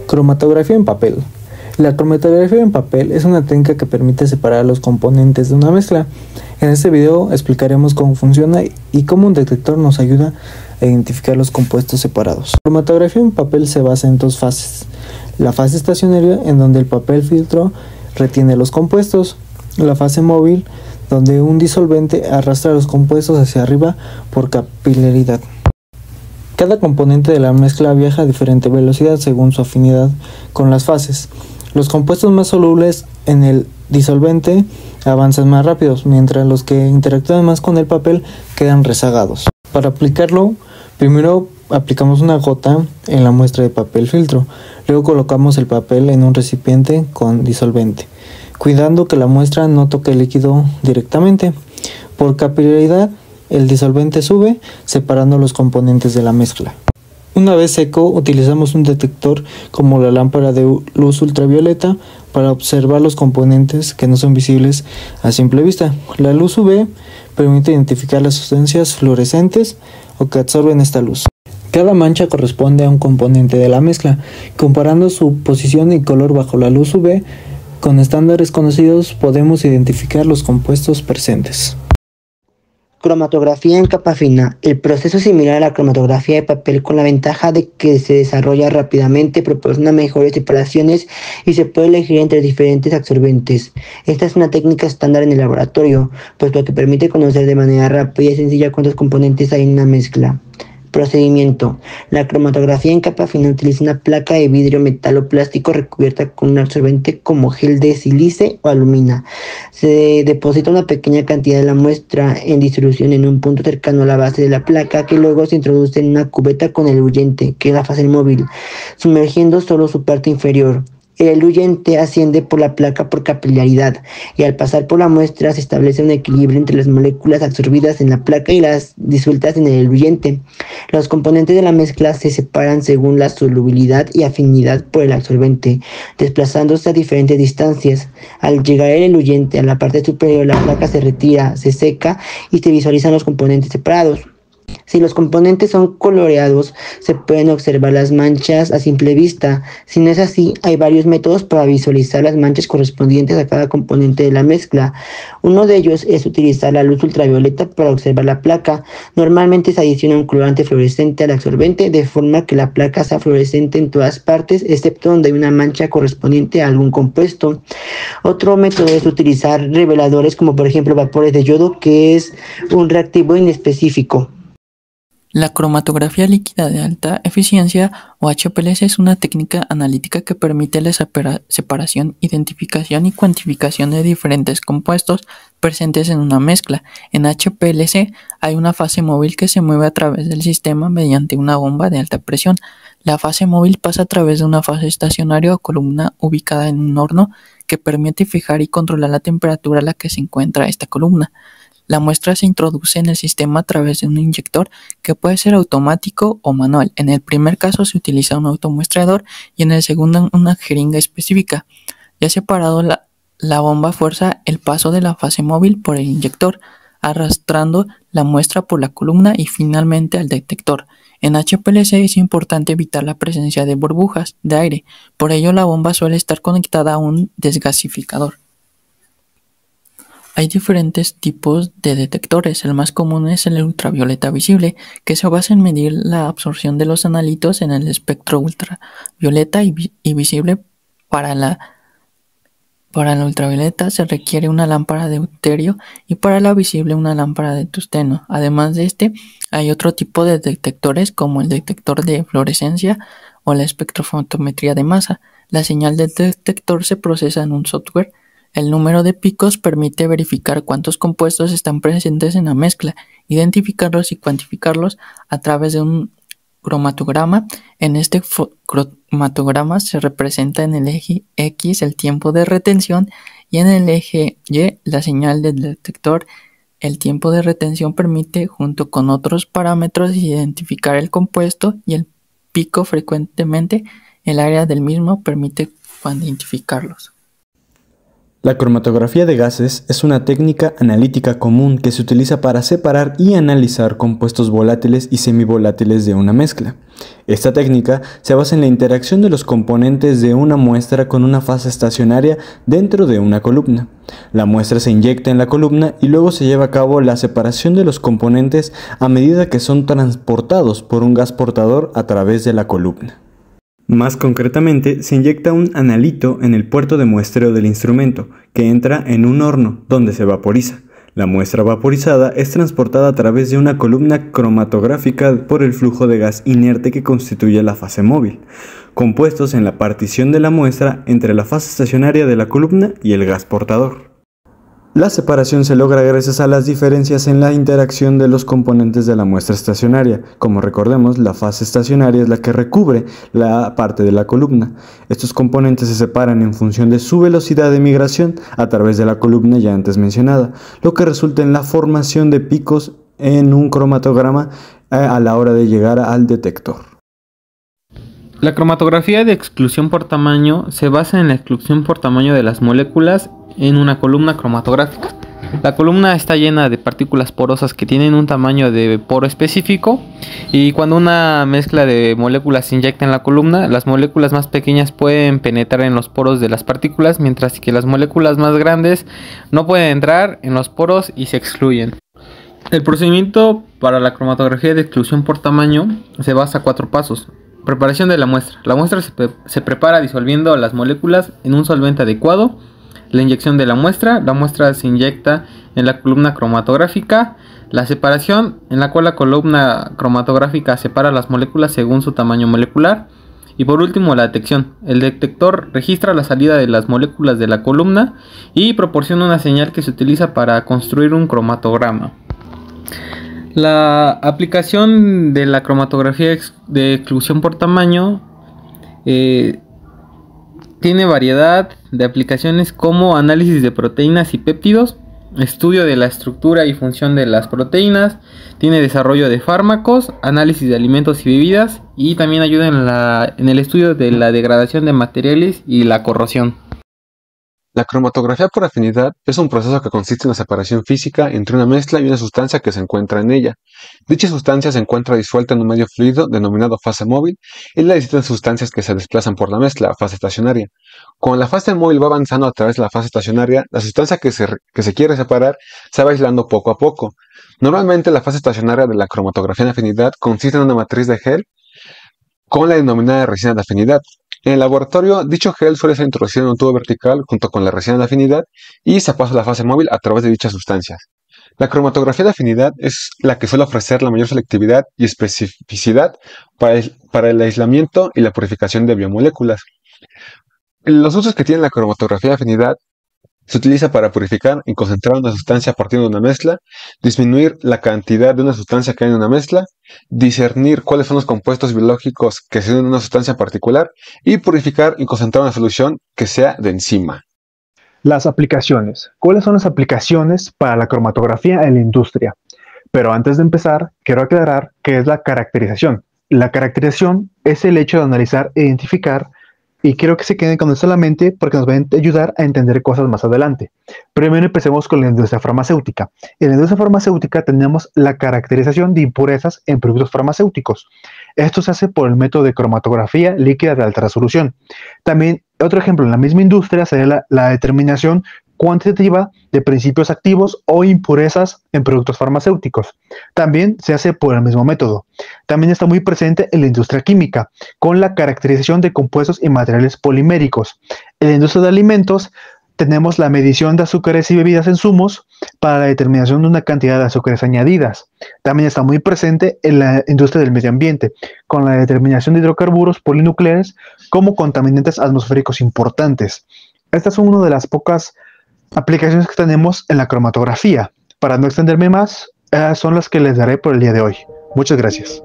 Cromatografía en papel. La cromatografía en papel es una técnica que permite separar los componentes de una mezcla. En este video explicaremos cómo funciona y cómo un detector nos ayuda a identificar los compuestos separados. La cromatografía en papel se basa en dos fases. La fase estacionaria, en donde el papel filtro retiene los compuestos. La fase móvil, donde un disolvente arrastra los compuestos hacia arriba por capilaridad. Cada componente de la mezcla viaja a diferente velocidad según su afinidad con las fases. Los compuestos más solubles en el disolvente avanzan más rápidos, mientras los que interactúan más con el papel quedan rezagados. Para aplicarlo, primero aplicamos una gota en la muestra de papel filtro, luego colocamos el papel en un recipiente con disolvente, cuidando que la muestra no toque el líquido directamente. Por capilaridad, el disolvente sube, separando los componentes de la mezcla. Una vez seco, utilizamos un detector como la lámpara de luz ultravioleta para observar los componentes que no son visibles a simple vista. La luz UV permite identificar las sustancias fluorescentes o que absorben esta luz. Cada mancha corresponde a un componente de la mezcla. Comparando su posición y color bajo la luz UV con estándares conocidos, podemos identificar los compuestos presentes. Cromatografía en capa fina. El proceso es similar a la cromatografía de papel, con la ventaja de que se desarrolla rápidamente, proporciona mejores separaciones y se puede elegir entre diferentes absorbentes. Esta es una técnica estándar en el laboratorio, puesto que permite conocer de manera rápida y sencilla cuántos componentes hay en una mezcla. Procedimiento. La cromatografía en capa fina utiliza una placa de vidrio, metal o plástico recubierta con un absorbente como gel de sílice o alumina. Se deposita una pequeña cantidad de la muestra en disolución en un punto cercano a la base de la placa, que luego se introduce en una cubeta con eluyente, que es la fase móvil, sumergiendo solo su parte inferior. El eluyente asciende por la placa por capilaridad y al pasar por la muestra se establece un equilibrio entre las moléculas absorbidas en la placa y las disueltas en el eluyente. Los componentes de la mezcla se separan según la solubilidad y afinidad por el absorbente, desplazándose a diferentes distancias. Al llegar el eluyente a la parte superior, la placa se retira, se seca y se visualizan los componentes separados. Si los componentes son coloreados, se pueden observar las manchas a simple vista. Si no es así, hay varios métodos para visualizar las manchas correspondientes a cada componente de la mezcla. Uno de ellos es utilizar la luz ultravioleta para observar la placa. Normalmente se adiciona un colorante fluorescente al absorbente, de forma que la placa sea fluorescente en todas partes, excepto donde hay una mancha correspondiente a algún compuesto. Otro método es utilizar reveladores, como por ejemplo vapores de yodo, que es un reactivo inespecífico. La cromatografía líquida de alta eficiencia o HPLC es una técnica analítica que permite la separación, identificación y cuantificación de diferentes compuestos presentes en una mezcla. En HPLC hay una fase móvil que se mueve a través del sistema mediante una bomba de alta presión. La fase móvil pasa a través de una fase estacionaria o columna ubicada en un horno que permite fijar y controlar la temperatura a la que se encuentra esta columna. La muestra se introduce en el sistema a través de un inyector que puede ser automático o manual. En el primer caso se utiliza un automuestrador y en el segundo una jeringa específica. Ya separado, la bomba fuerza el paso de la fase móvil por el inyector, arrastrando la muestra por la columna y finalmente al detector. En HPLC es importante evitar la presencia de burbujas de aire, por ello la bomba suele estar conectada a un desgasificador. Hay diferentes tipos de detectores. El más común es el ultravioleta visible, que se basa en medir la absorción de los analitos en el espectro ultravioleta y visible. Para la ultravioleta se requiere una lámpara de deuterio y para la visible una lámpara de tungsteno. Además de este, hay otro tipo de detectores como el detector de fluorescencia o la espectrofotometría de masa. La señal del detector se procesa en un software. El número de picos permite verificar cuántos compuestos están presentes en la mezcla, identificarlos y cuantificarlos a través de un cromatograma. En este cromatograma se representa en el eje X el tiempo de retención y en el eje Y la señal del detector. El tiempo de retención permite, junto con otros parámetros, identificar el compuesto y el pico frecuentemente. El área del mismo permite cuantificarlos. La cromatografía de gases es una técnica analítica común que se utiliza para separar y analizar compuestos volátiles y semivolátiles de una mezcla. Esta técnica se basa en la interacción de los componentes de una muestra con una fase estacionaria dentro de una columna. La muestra se inyecta en la columna y luego se lleva a cabo la separación de los componentes a medida que son transportados por un gas portador a través de la columna. Más concretamente, se inyecta un analito en el puerto de muestreo del instrumento, que entra en un horno, donde se vaporiza. La muestra vaporizada es transportada a través de una columna cromatográfica por el flujo de gas inerte que constituye la fase móvil, compuestos en la partición de la muestra entre la fase estacionaria de la columna y el gas portador. La separación se logra gracias a las diferencias en la interacción de los componentes de la muestra estacionaria. Como recordemos, la fase estacionaria es la que recubre la parte de la columna. Estos componentes se separan en función de su velocidad de migración a través de la columna ya antes mencionada, lo que resulta en la formación de picos en un cromatograma a la hora de llegar al detector. La cromatografía de exclusión por tamaño se basa en la exclusión por tamaño de las moléculas en una columna cromatográfica. La columna está llena de partículas porosas que tienen un tamaño de poro específico, y cuando una mezcla de moléculas se inyecta en la columna, las moléculas más pequeñas pueden penetrar en los poros de las partículas, mientras que las moléculas más grandes no pueden entrar en los poros y se excluyen. El procedimiento para la cromatografía de exclusión por tamaño se basa en 4 pasos. Preparación de la muestra. La muestra se prepara disolviendo las moléculas en un solvente adecuado. La inyección de la muestra se inyecta en la columna cromatográfica. La separación, en la cual la columna cromatográfica separa las moléculas según su tamaño molecular. Y por último, la detección. El detector registra la salida de las moléculas de la columna y proporciona una señal que se utiliza para construir un cromatograma. La aplicación de la cromatografía de exclusión por tamaño tiene variedad de aplicaciones como análisis de proteínas y péptidos, estudio de la estructura y función de las proteínas, tiene desarrollo de fármacos, análisis de alimentos y bebidas, y también ayuda en el estudio de la degradación de materiales y la corrosión. La cromatografía por afinidad es un proceso que consiste en la separación física entre una mezcla y una sustancia que se encuentra en ella. Dicha sustancia se encuentra disuelta en un medio fluido denominado fase móvil y la distintas sustancias que se desplazan por la mezcla, fase estacionaria. Cuando la fase móvil va avanzando a través de la fase estacionaria, la sustancia que se quiere separar se va aislando poco a poco. Normalmente la fase estacionaria de la cromatografía en afinidad consiste en una matriz de gel con la denominada resina de afinidad. En el laboratorio, dicho gel suele ser introducido en un tubo vertical junto con la resina de afinidad y se pasa a la fase móvil a través de dichas sustancias. La cromatografía de afinidad es la que suele ofrecer la mayor selectividad y especificidad para el aislamiento y la purificación de biomoléculas. Los usos que tiene la cromatografía de afinidad: se utiliza para purificar y concentrar una sustancia a partir de una mezcla, disminuir la cantidad de una sustancia que hay en una mezcla, discernir cuáles son los compuestos biológicos que se unen en una sustancia particular y purificar y concentrar una solución que sea de enzima. Las aplicaciones. ¿Cuáles son las aplicaciones para la cromatografía en la industria? Pero antes de empezar, quiero aclarar qué es la caracterización. La caracterización es el hecho de analizar e identificar, y quiero que se queden con esto en la mente porque nos va a ayudar a entender cosas más adelante. Primero empecemos con la industria farmacéutica. En la industria farmacéutica tenemos la caracterización de impurezas en productos farmacéuticos. Esto se hace por el método de cromatografía líquida de alta resolución. También, otro ejemplo, en la misma industria sería la determinación cuantitativa de principios activos o impurezas en productos farmacéuticos. También se hace por el mismo método. También está muy presente en la industria química, con la caracterización de compuestos y materiales poliméricos. En la industria de alimentos tenemos la medición de azúcares y bebidas en zumos para la determinación de una cantidad de azúcares añadidas. También está muy presente en la industria del medio ambiente, con la determinación de hidrocarburos polinucleares como contaminantes atmosféricos importantes. Estas son una de las pocas aplicaciones que tenemos en la cromatografía. Para no extenderme más, son las que les daré por el día de hoy. Muchas gracias.